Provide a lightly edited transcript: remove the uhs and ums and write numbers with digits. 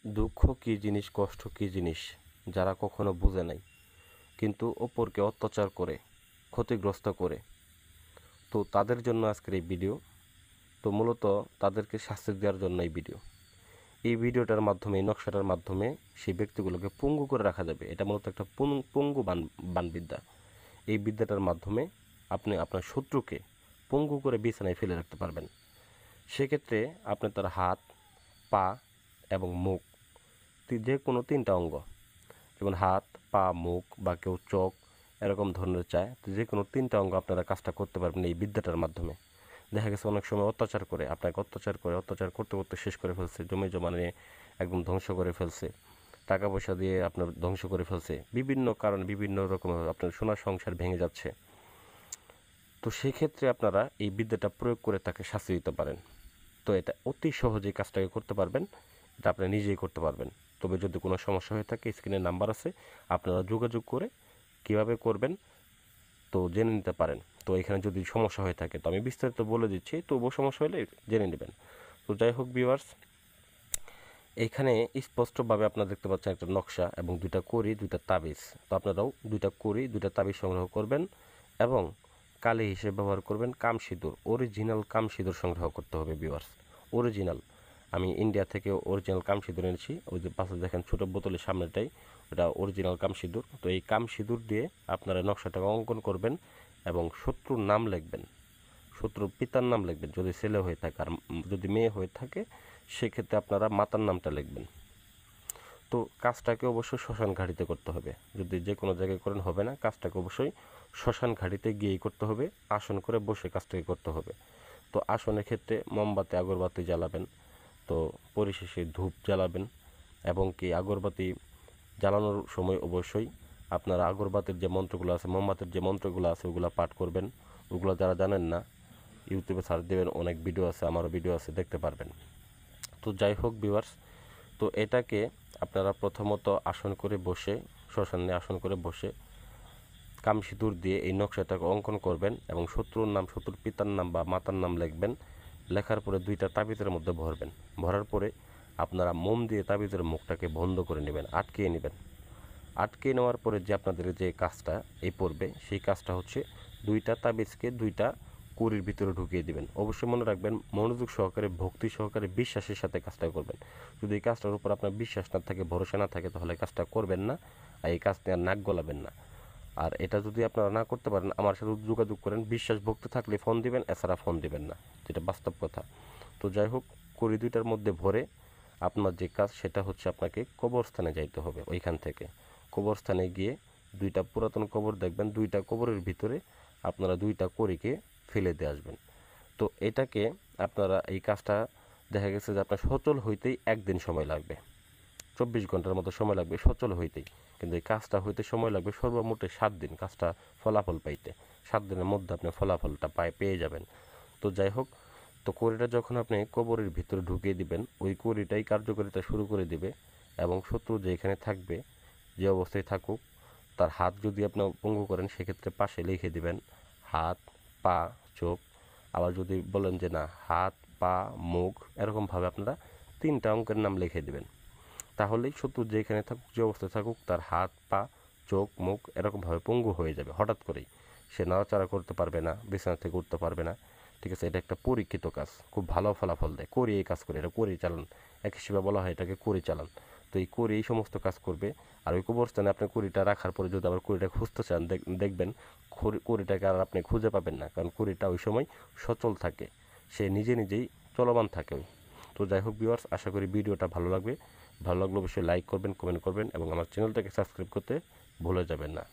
দুঃখ কী জিনিস, কষ্ট কী জিনিস যারা কখনো বুঝে নাই, কিন্তু অপরকে অত্যাচার করে, ক্ষতিগ্রস্ত করে, তো তাদের জন্য আজকের এই ভিডিও। তো মূলত তাদেরকে শাস্তি দেওয়ার জন্য এই ভিডিও। এই ভিডিওটার মাধ্যমে, এই নকশাটার মাধ্যমে সেই ব্যক্তিগুলোকে পঙ্গু করে রাখা যাবে। এটা মূলত একটা পঙ্গু বানবিদ্যা। এই বিদ্যাটার মাধ্যমে আপনি আপনার শত্রুকে পঙ্গু করে বিছানায় ফেলে রাখতে পারবেন। সেক্ষেত্রে আপনি তার হাত, পা এবং মুখ, যে কোনো তিনটা অঙ্গ, যেমন হাত, পা, মুখ বা কেউ চোখ এরকম ধরনের চায়, তো যে কোনো তিনটা অঙ্গ আপনারা কাজটা করতে পারবেন এই বিদ্যাটার মাধ্যমে। দেখা গেছে অনেক সময় অত্যাচার করে, আপনাকে অত্যাচার করতে করতে শেষ করে ফেলছে, জমি জমা নিয়ে একদম ধ্বংস করে ফেলছে, টাকা পয়সা দিয়ে আপনার ধ্বংস করে ফেলছে, বিভিন্ন কারণে বিভিন্ন রকম আপনার সোনার সংসার ভেঙে যাচ্ছে। তো সেক্ষেত্রে আপনারা এই বিদ্যাটা প্রয়োগ করে তাকে শাস্তি দিতে পারেন। তো এটা অতি সহজেই কাজটাকে করতে পারবেন, এটা আপনি নিজেই করতে পারবেন। তবে যদি কোনো সমস্যা হয়ে থাকে, স্ক্রিনে নাম্বার আছে, আপনারা যোগাযোগ করে কিভাবে করবেন তো জেনে নিতে পারেন। তো এখানে যদি সমস্যা হয়ে থাকে তো আমি বিস্তারিত বলে দিচ্ছি, তবুও সমস্যা হলে জেনে নেবেন। তো যাই হোক ভিউয়ার্স, এখানে স্পষ্টভাবে আপনারা দেখতে পাচ্ছেন একটা নকশা এবং দুইটা কড়ি, দুইটা তাবিজ। তো আপনারাও দুইটা কড়ি, দুইটা তাবিজ সংগ্রহ করবেন এবং কালি হিসেবে ব্যবহার করবেন কাম সিঁদুর, অরিজিনাল কাম সিঁদুর সংগ্রহ করতে হবে ভিউয়ার্স, অরিজিনাল। আমি ইন্ডিয়া থেকে অরিজিনাল কাম সিঁদুর এনেছি, ওই যে পাশে দেখেন ছোটো বোতলের সামনেটাই, ওটা অরিজিনাল কাম সিঁদুর। তো এই কাম সিঁদুর দিয়ে আপনারা নকশাটাকে অঙ্কন করবেন এবং শত্রুর নাম লিখবেন, শত্রুর পিতার নাম লিখবেন যদি ছেলে হয়ে থাকে, আর যদি মেয়ে হয়ে থাকে সেক্ষেত্রে আপনারা মাতার নামটা লিখবেন। তো কাজটাকে অবশ্যই শ্মশান ঘাটিতে করতে হবে, যদি যে কোনো জায়গায় করেন হবে না, কাজটাকে অবশ্যই শ্মশান ঘাটিতে গিয়েই করতে হবে, আসন করে বসে কাজটাকে করতে হবে। তো আসনের ক্ষেত্রে মোমবাতি, আগরবাতি জ্বালাবেন, তো পরিশেষে ধূপ জ্বালাবেন এবং কি আগরবাতি জ্বালানোর সময় অবশ্যই আপনারা আগরবাতির যে মন্ত্রগুলো আছে, মোমবাতির যে মন্ত্রগুলো আছে ওগুলো পাঠ করবেন। ওগুলো যারা জানেন না, ইউটিউবে সার্চ দেবেন, অনেক ভিডিও আছে, আমারও ভিডিও আছে, দেখতে পারবেন। তো যাই হোক ভিউয়ার্স, তো এটাকে আপনারা প্রথমত আসন করে বসে, শ্মশানে আসন করে বসে কাম সিঁদুর দিয়ে এই নকশাটাকে অঙ্কন করবেন এবং শত্রুর নাম, শত্রুর পিতার নাম বা মাতার নাম লিখবেন। লেখার পরে দুইটা তাবিজের মধ্যে ভরবেন। ভরার পরে আপনারা মোম দিয়ে তাবিজের মুখটাকে বন্ধ করে নেবেন, আটকিয়ে নেবেন। আটকে নেওয়ার পরে যে আপনাদের যে কাজটা এই পড়বে, সেই কাজটা হচ্ছে দুইটা তাবিজকে দুইটা কুড়ির ভিতরে ঢুকিয়ে দিবেন। অবশ্যই মনে রাখবেন, মনোযোগ সহকারে, ভক্তি সহকারে, বিশ্বাসের সাথে কাজটা করবেন। যদি এই কাজটার উপর আপনার বিশ্বাস না থাকে, ভরসা না থাকে, তাহলে কাজটা করবেন না, আর এই কাজ নিয়ে নাক গলাবেন না। আর এটা যদি আপনারা না করতে পারেন, আমার সাথে যোগাযোগ করেন, বিশ্বাস ভক্তি থাকলে ফোন দিবেন, এছাড়া ফোন দিবেন না, যেটা বাস্তব কথা। তো যাই হোক, কুড়ি দুইটার মধ্যে ভরে আপনার যে কাজ সেটা হচ্ছে আপনাকে কবরস্থানে যাইতে হবে। ওইখান থেকে কবরস্থানে গিয়ে দুইটা পুরাতন কবর দেখবেন, দুইটা কবরের ভিতরে আপনারা দুইটা কড়িকে ফেলে দিয়ে আসবেন। তো এটাকে আপনারা এই কাজটা দেখা গেছে যে আপনার সচল হইতেই একদিন সময় লাগবে, 24 ঘন্টার মতো সময় লাগবে সচল হইতেই, কিন্তু এই কাজটা হইতে সময় লাগবে সর্বমোটে 7 দিন, কাজটা ফলাফল পাইতে 7 দিনের মধ্যে আপনি ফলাফলটা পেয়ে যাবেন। তো যাই হোক, তো কড়িটা যখন আপনি কবরের ভিতরে ঢুকিয়ে দিবেন, ওই কড়িটাই কার্যকারিতা শুরু করে দিবে এবং শত্রু যেখানে থাকবে, যে অবস্থায় থাকুক, তার হাত যদি আপনি পঙ্গু করেন সেক্ষেত্রে পাশে লিখে দিবেন হাত, পা, চোখ। আবার যদি বলেন যে না, হাত, পা, মুখ, এরকমভাবে আপনারা তিনটা অঙ্কের নাম লিখে দিবেন। তাহলেই শত্রু যেখানে থাকুক, যে অবস্থায় থাকুক, তার হাত, পা, চোখ, মুখ এরকমভাবে পঙ্গু হয়ে যাবে হঠাৎ করেই। সে নাড়াচাড়া করতে পারবে না, বিছানা থেকে উঠতে পারবে না। ঠিক আছে, এটা একটা পরীক্ষিত কাজ, খুব ভালো ফলাফল দেয়। করি এই কাজ করে, এটা করি চালান, এক হিসেবে বলা হয় এটাকে করি চালান। তো এই করি এই সমস্ত কাজ করবে। আর ওই কবরস্থানে আপনি কড়িটা রাখার পরে যদি আবার কড়িটা খুঁজতে চান, দেখবেন কড়িটাকে আর আপনি খুঁজে পাবেন না, কারণ কড়িটা ওই সময় সচল থাকে, সে নিজে নিজেই চলমান থাকে। তো যাই হোক ভিউয়ার্স, আশা করি ভিডিওটা ভালো লাগবে। ভালো লাগলে অবশ্যই লাইক করবেন, কমেন্ট করবেন এবং আমার চ্যানেলটাকে সাবস্ক্রাইব করতে ভুলে যাবেন না।